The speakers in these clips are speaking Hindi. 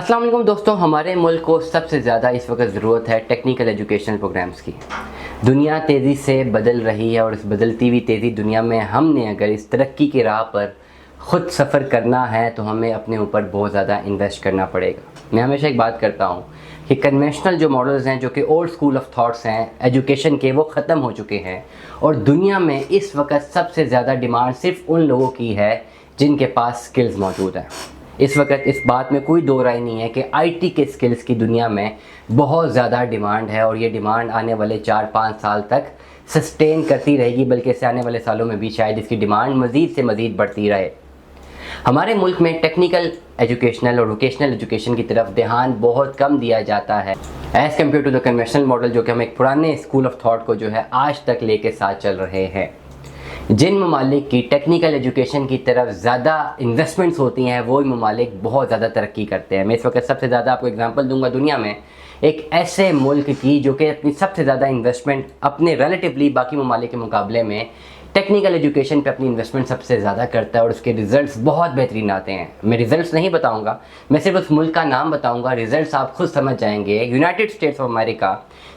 अस्सलाम वालेकुम दोस्तों, हमारे मुल्क को सबसे ज़्यादा इस वक्त ज़रूरत है टेक्निकल एजुकेशन प्रोग्राम्स की। दुनिया तेज़ी से बदल रही है और इस बदलती हुई तेज़ी दुनिया में हमने अगर इस तरक्की की राह पर ख़ुद सफ़र करना है तो हमें अपने ऊपर बहुत ज़्यादा इन्वेस्ट करना पड़ेगा। मैं हमेशा एक बात करता हूँ कि कन्वेंशनल जो मॉडल्स हैं, जो कि ओल्ड स्कूल ऑफ थॉट्स हैं एजुकेशन के, वो ख़त्म हो चुके हैं और दुनिया में इस वक्त सबसे ज़्यादा डिमांड सिर्फ उन लोगों की है जिनके पास स्किल्स मौजूद हैं। इस वक्त इस बात में कोई दो राय नहीं है कि आईटी के स्किल्स की दुनिया में बहुत ज़्यादा डिमांड है और ये डिमांड आने वाले 4-5 साल तक सस्टेन करती रहेगी, बल्कि इससे आने वाले सालों में भी शायद इसकी डिमांड मज़ीद से मज़ीद बढ़ती रहे। हमारे मुल्क में टेक्निकल एजुकेशनल और वोकेशनल एजुकेशन की तरफ ध्यान बहुत कम दिया जाता है as compare to the conventional model, जो कि हम एक पुराने स्कूल ऑफ थॉट को जो है आज तक लेके साथ चल रहे हैं। जिन ममालिक की टेक्निकल एजुकेशन की तरफ ज़्यादा इन्वेस्टमेंट्स होती हैं वही ममालिक बहुत ज़्यादा तरक्की करते हैं। मैं इस वक्त सबसे ज़्यादा आपको एग्जांपल दूंगा दुनिया में एक ऐसे मुल्क की जो कि अपनी सबसे ज़्यादा इन्वेस्टमेंट अपने रिलेटिवली बाकी ममालिक के मुकाबले में टेक्निकल एजुकेशन पे अपनी इन्वेस्टमेंट सबसे ज़्यादा करता है और उसके रिज़ल्ट्स बहुत बेहतरीन आते हैं। मैं रिज़ल्ट्स नहीं बताऊंगा, मैं सिर्फ उस मुल्क का नाम बताऊंगा, रिज़ल्ट्स आप खुद समझ जाएंगे। यूनाइटेड स्टेट्स ऑफ अमेरिका,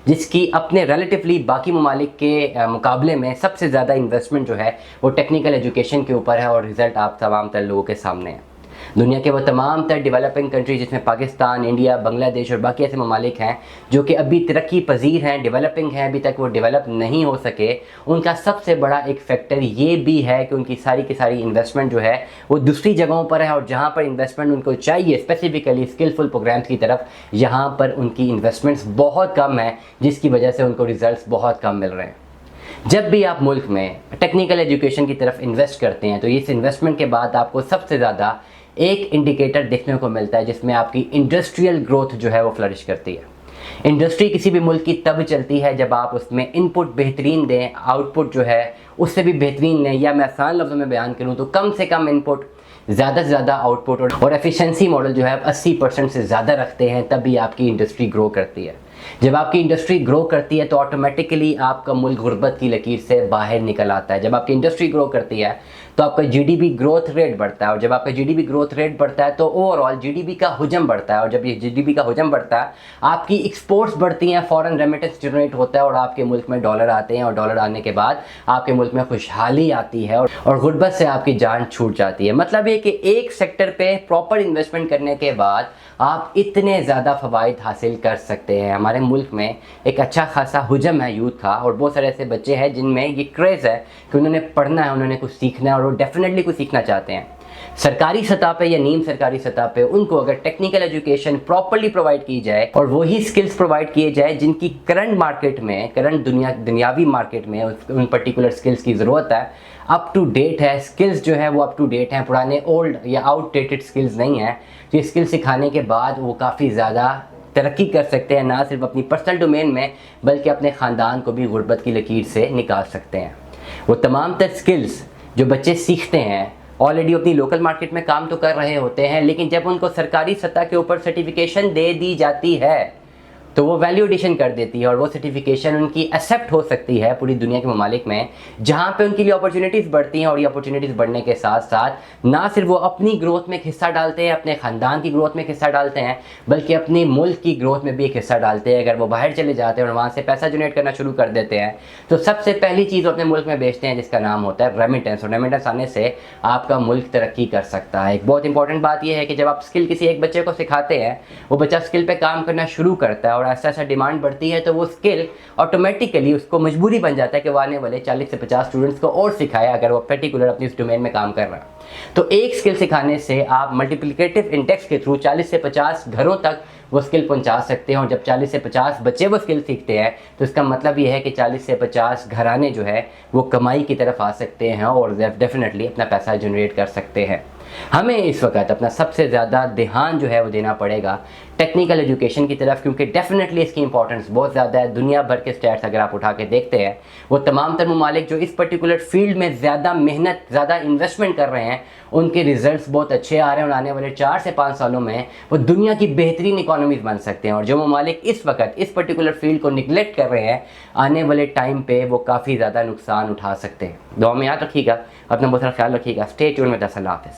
जिसकी अपने रिलेटिवली बाकी ममालिक के मुकाबले में सबसे ज़्यादा इन्वेस्टमेंट जो है वो टेक्निकल एजुकेशन के ऊपर है और रिज़ल्ट आप तमाम तर लोगों के सामने है। दुनिया के वो तमाम तर डेवलपिंग कंट्रीज जिसमें पाकिस्तान, इंडिया, बांग्लादेश और बाकी ऐसे ममालिक हैं जो कि अभी तरक्की पजीर हैं, डेवलपिंग हैं, अभी तक वो डेवलप नहीं हो सके, उनका सबसे बड़ा एक फैक्टर ये भी है कि उनकी सारी की सारी इन्वेस्टमेंट जो है वो दूसरी जगहों पर है और जहाँ पर इन्वेस्टमेंट उनको चाहिए स्पेसिफिकली स्किलफुल प्रोग्राम्स की तरफ, यहाँ पर उनकी इन्वेस्टमेंट्स बहुत कम है, जिसकी वजह से उनको रिजल्ट्स बहुत कम मिल रहे हैं। जब भी आप मुल्क में टेक्निकल एजुकेशन की तरफ इन्वेस्ट करते हैं तो इस इन्वेस्टमेंट के बाद आपको सबसे ज़्यादा एक इंडिकेटर देखने को मिलता है जिसमें आपकी इंडस्ट्रियल ग्रोथ जो है वो फ्लरिश करती है। इंडस्ट्री किसी भी मुल्क की तब चलती है जब आप उसमें इनपुट बेहतरीन दें, आउटपुट जो है उससे भी बेहतरीन दें, या मैं आसान लफ्ज़ों में बयान करूँ तो कम से कम इनपुट, ज़्यादा से ज़्यादा आउटपुट और एफिशिएंसी मॉडल जो है आप 80% से ज़्यादा रखते हैं, तभी आपकी इंडस्ट्री ग्रो करती है। जब आपकी इंडस्ट्री ग्रो करती है तो ऑटोमेटिकली आपका मुल्क गुर्बत की लकीर से बाहर निकल आता है। जब आपकी इंडस्ट्री ग्रो करती है तो आपका जीडीपी ग्रोथ रेट बढ़ता है और जब आपका जीडीपी ग्रोथ रेट बढ़ता है तो ओवरऑल जीडीपी का हुजम बढ़ता है और जब ये जीडीपी का हुजम बढ़ता है आपकी एक्सपोर्ट्स बढ़ती हैं, फॉरेन रेमिटेंस जनरेट होता है और आपके मुल्क में डॉलर आते हैं और डॉलर आने के बाद आपके मुल्क में खुशहाली आती है और गुर्बत से आपकी जान छूट जाती है। मतलब ये कि एक सेक्टर पे प्रॉपर इन्वेस्टमेंट करने के बाद आप इतने ज़्यादा फ़वाइद हासिल कर सकते हैं। हमारे मुल्क में एक अच्छा खासा हुजम है यूथ का और बहुत सारे ऐसे बच्चे हैं जिनमें ये क्रेज़ है कि उन्होंने पढ़ना है, उन्होंने कुछ सीखना है और वो डेफिनेटली कुछ सीखना चाहते हैं। सरकारी सतह पे या नीम सरकारी सतह पे उनको अगर टेक्निकल एजुकेशन प्रॉपर्ली प्रोवाइड की जाए और वही स्किल्स प्रोवाइड किए जाए जिनकी करंट मार्केट में, करंट दुनियावी मार्केट में उन पर्टिकुलर स्किल्स की ज़रूरत है, अप टू डेट है स्किल्स जो है वो अप टू डेट हैं, पुराने ओल्ड या आउटडेटेड स्किल्स नहीं हैं, तो ये स्किल्स सिखाने के बाद वो काफ़ी ज़्यादा तरक्की कर सकते हैं, ना सिर्फ अपनी पर्सनल डोमेन में बल्कि अपने ख़ानदान को भी गुर्बत की लकीर से निकाल सकते हैं। वो तमाम तर स्किल्स जो बच्चे सीखते हैं ऑलरेडी अपनी लोकल मार्केट में काम तो कर रहे होते हैं, लेकिन जब उनको सरकारी सतह के ऊपर सर्टिफिकेशन दे दी जाती है तो वो वैल्यू एडिशन कर देती है और वो सर्टिफिकेशन उनकी एक्सेप्ट हो सकती है पूरी दुनिया के ममालिक में, जहाँ पे उनके लिए अपॉर्चुनिटीज़ बढ़ती हैं और ये अपॉर्चुनिटीज़ बढ़ने के साथ साथ ना सिर्फ वो अपनी ग्रोथ में एक हिस्सा डालते हैं, अपने ख़ानदान की ग्रोथ में एक हिस्सा डालते हैं, बल्कि अपने मुल्क की ग्रोथ में भी एक हिस्सा डालते हैं। अगर वो बाहर चले जाते हैं और वहाँ से पैसा जनरेट करना शुरू कर देते हैं तो सबसे पहली चीज़ वो अपने मुल्क में बेचते हैं जिसका नाम होता है रेमिटेंस, और रेमिटेंस आने से आपका मुल्क तरक्की कर सकता है। एक बहुत इंपॉर्टेंट बात यह है कि जब आप स्किल किसी एक बच्चे को सिखाते हैं, वो बच्चा स्किल पर काम करना शुरू करता है और ऐसा ऐसा डिमांड बढ़ती है तो वो स्किल ऑटोमेटिकली उसको मजबूरी बन जाता है कि वो आने वाले 40 से 50 स्टूडेंट्स को और सिखाए अगर वो पर्टिकुलर अपनी उस डोमेन में काम कर रहा है। तो एक स्किल सिखाने से आप मल्टीप्लिकेटिव इंडेक्स के थ्रू 40 से 50 घरों तक वो स्किल पहुंचा सकते हैं और जब 40 से 50 बच्चे वो स्किल सीखते हैं तो इसका मतलब ये है कि 40 से 50 घराने जो है वो कमाई की तरफ आ सकते हैं और डेफिनेटली अपना पैसा जनरेट कर सकते हैं। हमें इस वक्त अपना सबसे ज़्यादा ध्यान जो है वो देना पड़ेगा टेक्निकल एजुकेशन की तरफ, क्योंकि डेफिनेटली इसकी इंपॉर्टेंस बहुत ज़्यादा है। दुनिया भर के स्टैट्स अगर आप उठा के देखते हैं, वो तमाम तर ममालिक जो इस पर्टिकुलर फील्ड में ज़्यादा मेहनत, ज़्यादा इन्वेस्टमेंट कर रहे हैं, उनके रिजल्ट्स बहुत अच्छे आ रहे हैं और आने वाले 4 से 5 सालों में वो दुनिया की बेहतरीन इकॉनमीज बन सकते हैं। और जो ममालिक इस वक्त इस पर्टिकुलर फील्ड को निगलेक्ट कर रहे हैं, आने वाले टाइम पे वो काफ़ी ज़्यादा नुकसान उठा सकते हैं। दुआ में याद रखिएगा, अपना बहुत सारा ख्याल रखिएगा। Stay tuned with us. अल्लाह हाफ़िज़।